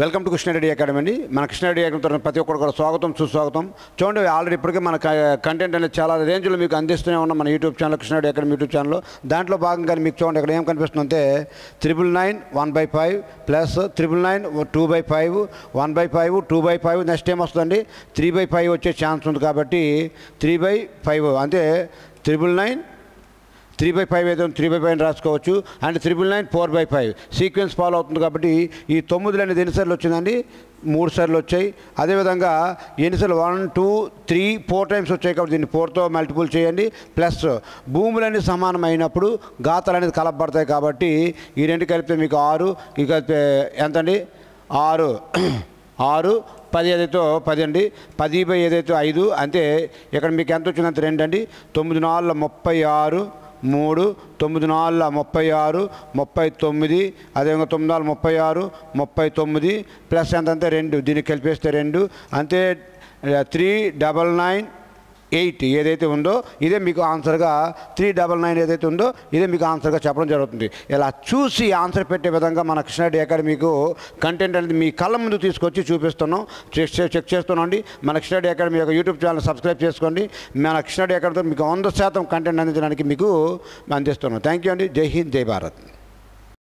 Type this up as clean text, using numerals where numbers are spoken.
Welcome to Krishna Reddy academy అండి. మన Krishna Reddy academy ప్రతి ఒక్కరు కూడా స్వాగతం సుస్వాగతం. చూడండి, ఆల్రెడీ ఇప్పటికే మన కంటెంట్ అనేది చాలా రేంజ్లో మీకు అందిస్తూనే ఉన్నాం మన YouTube channel, Krishnareddy academy YouTube ఛానల్లో. దాంట్లో భాగంగా మీకు చూడండి, ఇక్కడ ఏం కనిపిస్తుందంటే 999 1/5 ప్లస్ 999 2/5 1/5 2/5 నెక్స్ట్ ఏం వస్తుందండి 3/5 వచ్చే ఛాన్స్ ఉంది. కాబట్టి 3/5 అంటే 999 3/5 ఏదో 3/5 రాసుకోవచ్చు. అండ్ 999 4/5 సీక్వెన్స్ ఫాలో అవుతుంది. కాబట్టి ఈ 9 అనేది ఎన్నిసార్లు వచ్చిందండి? 3 సార్లు వచ్చాయి. అదేవిధంగా ఎన్నిసార్లు 1 2 3 4 టైమ్స్ వచ్చాయి. కాబట్టి దీన్ని 4తో మల్టిపుల్ చేయండి. ప్లస్ భూములన్నీ సమానమైనప్పుడు గాతాలు అనేది కలపబడతాయి. కాబట్టి ఈ రెండు కలిపితే మీకు 6, ఇక కలిపితే ఎంతండి 6 6 10 ఏదైతే 10 అండి. 10/5 ఏదైతే 5 అంటే ఇక్కడ మీకు ఎంత వచ్చిందంటే 2 అండి. 9 4 36 3 9 4 36 39 అదేవిధంగా 9 4 36 39 ప్లస్ ఎంతంటే 2 దీన్ని కలిపేస్తే 2 అంతే 399 ఏదైతే ఉందో ఇదే మీకు ఆన్సర్గా 399 ఏదైతే ఉందో ఇదే మీకు ఆన్సర్గా చెప్పడం జరుగుతుంది. ఇలా చూసి ఆన్సర్ పెట్టే విధంగా మన కృష్ణారెడ్డి అకాడమీకు కంటెంట్ అనేది మీ కళ్ళ ముందు తీసుకొచ్చి చూపిస్తున్నాం, చెక్ చేస్తున్నాండి. మన కృష్ణారెడ్డి అకాడమీ యొక్క యూట్యూబ్ ఛానల్ సబ్స్క్రైబ్ చేసుకోండి. మన కృష్ణారెడ్డి అకాడమీతో మీకు 100% కంటెంట్ అందించడానికి మీకు అందిస్తున్నాం. థ్యాంక్ యూ అండి. జై హింద్, జై భారత్.